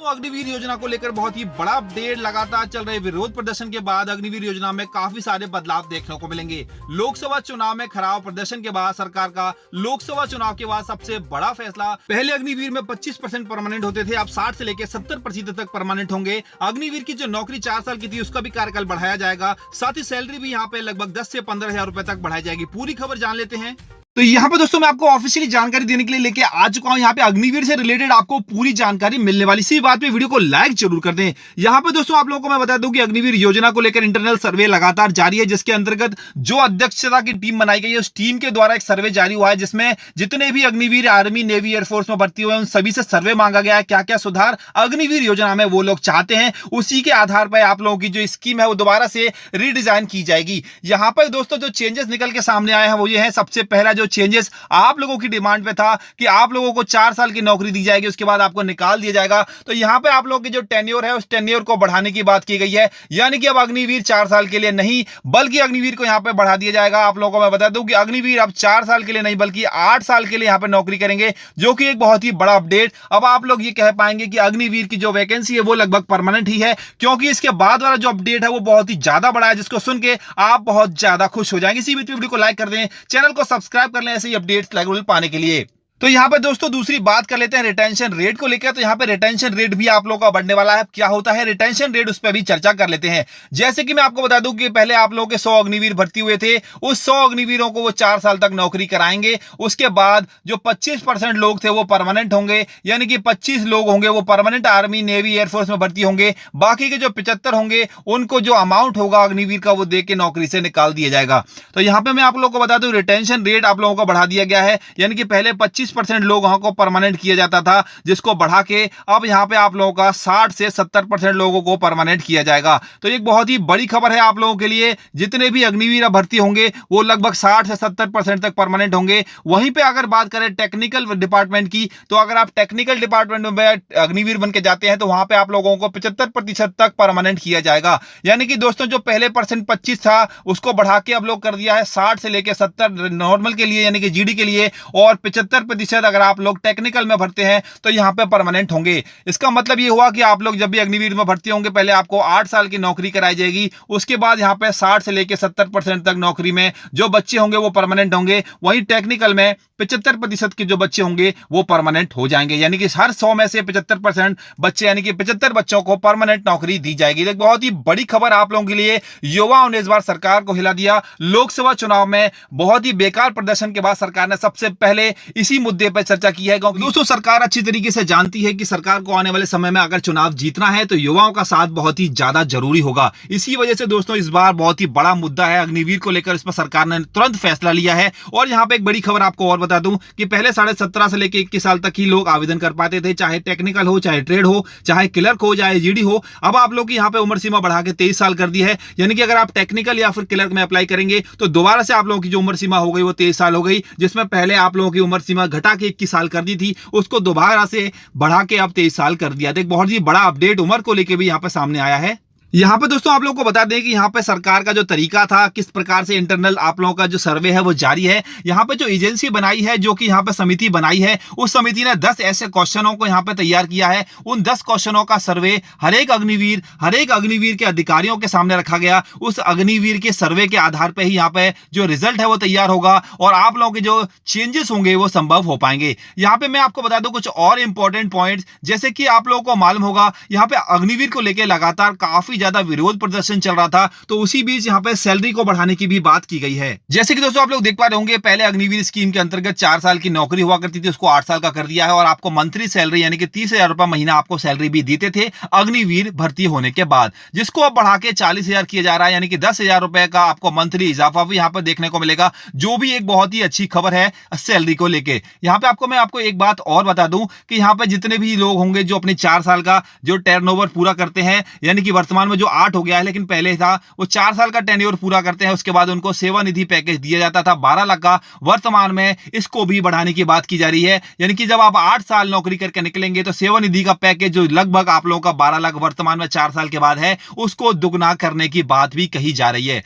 अग्निवीर योजना को लेकर बहुत ही बड़ा अपडेट। लगातार चल रहे विरोध प्रदर्शन के बाद अग्निवीर योजना में काफी सारे बदलाव देखने को मिलेंगे। लोकसभा चुनाव में खराब प्रदर्शन के बाद सरकार का लोकसभा चुनाव के बाद सबसे बड़ा फैसला। पहले अग्निवीर में 25% परमानेंट होते थे, अब 60 से लेकर 70% तक परमानेंट होंगे। अग्निवीर की जो नौकरी 4 साल की थी उसका भी कार्यकाल बढ़ाया जाएगा। साथ ही सैलरी भी यहाँ पे लगभग 10 से 15 हजार रुपए तक बढ़ाई जाएगी। पूरी खबर जान लेते हैं। तो यहाँ पे दोस्तों मैं आपको ऑफिशियली जानकारी देने के लिए लेके आ चुका हूँ। यहाँ पे अग्निवीर से रिलेटेड आपको पूरी जानकारी मिलने वाली। इसी बात पे वीडियो को लाइक जरूर कर दें। यहाँ पे दोस्तों आप लोगों को मैं बता दूं कि अग्निवीर योजना को लेकर इंटरनल सर्वे लगातार जारी है, जिसके अंतर्गत जो अध्यक्षता की टीम बनाई गई है उस टीम के द्वारा एक सर्वे जारी हुआ है, जिसमें जितने भी अग्निवीर आर्मी, नेवी, एयरफोर्स में भर्ती हुए उन सभी से सर्वे मांगा गया है। क्या क्या सुधार अग्निवीर योजना में वो लोग चाहते हैं, उसी के आधार पर आप लोगों की जो स्कीम है वो दोबारा से रीडिजाइन की जाएगी। यहाँ पर दोस्तों जो चेंजेस निकल के सामने आए हैं वो ये है। सबसे पहला जो चेंजेस आप लोगों की डिमांड पे था कि आप लोगों को 4 साल की नौकरी दी जाएगी, उसके बाद आपको निकाल दिया जाएगा। तो यहां पे आप लोगों की जो टेन्योर है उस टेन्योर को बढ़ाने की बात की गई है। यानी कि अब अग्निवीर 4 साल के लिए नहीं बल्कि अग्निवीर को यहां पे बढ़ा दिया जाएगा। आप लोगों को मैं बता दूं कि अग्निवीर अब 4 साल के लिए नहीं बल्कि 8 साल के लिए यहां पे नौकरी करेंगे, जो कि एक बहुत ही बड़ा अपडेट। अब आप लोग ये कह पाएंगे कि अग्निवीर की जो वैकेंसी है वो लगभग परमानेंट ही है, क्योंकि इसके बाद वाला जो अपडेट है वो बहुत ही ज्यादा बड़ा है, जिसको सुन के आप बहुत ज्यादा खुश हो जाएंगे। इसी वीडियो को लाइक कर दें, चैनल को सब्सक्राइब कर लें ऐसे ही अपडेट्स रेगुलर पाने के लिए। तो यहां पे दोस्तों दूसरी बात कर लेते हैं रिटेंशन रेट को लेकर। तो यहां पे रिटेंशन रेट भी आप लोगों का बढ़ने वाला है। क्या होता है रिटेंशन रेट, उस पर भी चर्चा कर लेते हैं। जैसे कि मैं आपको बता दूं कि पहले आप लोगों के 100 अग्निवीर भर्ती हुए थे, उस 100 अग्निवीरों को वो 4 साल तक नौकरी कराएंगे। उसके बाद जो 25% लोग थे वो परमानेंट होंगे, यानी कि 25 लोग होंगे वो परमानेंट आर्मी, नेवी, एयरफोर्स में भर्ती होंगे। बाकी के जो 75 होंगे उनको जो अमाउंट होगा अग्निवीर का वो दे के नौकरी से निकाल दिया जाएगा। तो यहां पर मैं आप लोगों को बता दूं रिटेंशन रेट आप लोगों को बढ़ा दिया गया है। यानी कि पहले 25% लोग वहां को परमानेंट किया जाता था, जिसको बढ़ा के अब यहां पे आप लोगों का 60 से 70% लोगों को परमानेंट किया जाएगा। तो एक बहुत ही बड़ी खबर है आप लोगों के लिए। जितने भी अग्निवीर भर्ती होंगे वो लगभग 60 से 70% तक परमानेंट होंगे। वहीं पे अगर बात करें टेक्निकल डिपार्टमेंट की, तो अगर आप टेक्निकल डिपार्टमेंट में अग्निवीर बन के जाते हैं तो वहां पे आप लोगों को 75% तक परमानेंट किया जाएगा। यानी कि दोस्तों जो पहले परसेंट 25 था उसको बढ़ा के अब लोग कर दिया है 60 से लेकर 70 नॉर्मल के लिए, यानी कि जीडी के लिए, और 75% अगर आप लोग टेक्निकल में भरते हैं तो यहां पे परमानेंट होंगे। इसका मतलब ये हुआ कि आप लोग जब भी अग्निवीर में भर्ती होंगे पहले आपको 8 साल की नौकरी कराई जाएगी। उसके बाद यहां पे 60 से लेकर 70% तक नौकरी में जो बच्चे होंगे वो परमानेंट होंगे। वहीं टेक्निकल में 75% के जो बच्चे होंगे वो परमानेंट हो जाएंगे। यानी कि हर 100 में से 75% बच्चे, यानी कि 75 बच्चों को परमानेंट नौकरी दी जाएगी। एक बहुत ही बड़ी खबर आप लोगों के लिए। युवाओं ने इस बार सरकार को हिला दिया। लोकसभा चुनाव में बहुत ही बेकार प्रदर्शन के बाद सरकार ने सबसे पहले इसी मुद्दे पर चर्चा की है। दोस्तों सरकार अच्छी तरीके से जानती है कि सरकार को आने वाले समय में अगर चुनाव जीतना है तो युवाओं का साथ बहुत ही ज्यादा जरूरी होगा। इसी वजह से दोस्तों इस बार बहुत ही बड़ा मुद्दा है अग्निवीर को लेकर। इस पर सरकार ने तुरंत फैसला लिया है। और यहां पे एक बड़ी खबर आपको और बता दूं कि पहले 17.5 से लेकर 21 साल तक ही लोग आवेदन कर पाते थे, चाहे टेक्निकल हो, चाहे ट्रेड हो, चाहे क्लर्क हो, चाहे जीडी हो। अब आप लोग की यहां पे उम्र सीमा बढ़ा के 23 साल कर दी है। यानी कि अगर आप टेक्निकल या फिर क्लर्क में अप्लाई करेंगे तो दोबारा से आप लोगों की जो उम्र सीमा हो गई वो 23 साल हो गई, जिसमें पहले आप लोगों की उम्र सीमा घटा के 21 साल कर दी थी, उसको दोबारा से बढ़ा के अब 23 साल कर दिया। एक बहुत ही बड़ा अपडेट उम्र को लेकर भी यहां पे सामने आया है। यहां पे दोस्तों आप लोगों को बता दें कि यहां पे सरकार का जो तरीका था, किस प्रकार से इंटरनल आप लोगों का जो सर्वे है वो जारी है। यहां पे जो एजेंसी बनाई है, जो कि यहां पे समिति बनाई है, उस समिति ने 10 ऐसे क्वेश्चनों को यहां पे तैयार किया है। उन 10 क्वेश्चनों का सर्वे हर एक अग्निवीर के अधिकारियों के सामने रखा गया। उस अग्निवीर के सर्वे के आधार पर ही यहां पे जो रिजल्ट है वो तैयार होगा और आप लोगों के जो चेंजेस होंगे वो संभव हो पाएंगे। यहां पे मैं आपको बता दूं कुछ और इंपॉर्टेंट पॉइंट्स, जैसे कि आप लोगों को मालूम होगा यहां पे अग्निवीर को लेकर लगातार काफी ज्यादा विरोध प्रदर्शन चल रहा था। तो उसी बीच यहां पे सैलरी को बढ़ाने की भी बात की गई है। जैसे कि दोस्तों आप लोग देख पा रहे होंगे, पहले अग्निवीर स्कीम के अंतर्गत 4 साल की नौकरी हुआ करती थी, उसको 8 साल का कर दिया है और आपको मंथली सैलरी यानी कि 30,000 रुपए महीना आपको सैलरी भी देते थे अग्निवीर भर्ती होने के बाद, जिसको अब बढ़ा के 40,000 किया जा रहा है। यानी कि 10,000 रुपए का आपको मंथली इजाफा भी यहां पर देखने को मिलेगा, जो भी एक बहुत ही अच्छी खबर है सैलरी को लेके। यहां पे मैं आपको एक बात और बता दूं कि यहां पे जितने भी लोग होंगे जो अपने 4 साल का जो टर्नओवर पूरा करते हैं, यानी कि वर्तमान में जो 8 हो गया है लेकिन पहले था वो 4 साल का टेन्योर पूरा करते हैं, उसके बाद उनको सेवा निधि पैकेज दिया जाता था 12 लाख का। वर्तमान में इसको भी बढ़ाने की बात की जा रही है। यानी कि जब आप 8 साल नौकरी करके निकलेंगे तो सेवा निधि का पैकेज जो लगभग आप लोगों का 12 लाख वर्तमान में 4 साल के बाद है, उसको दुगना करने की बात भी कही जा रही है।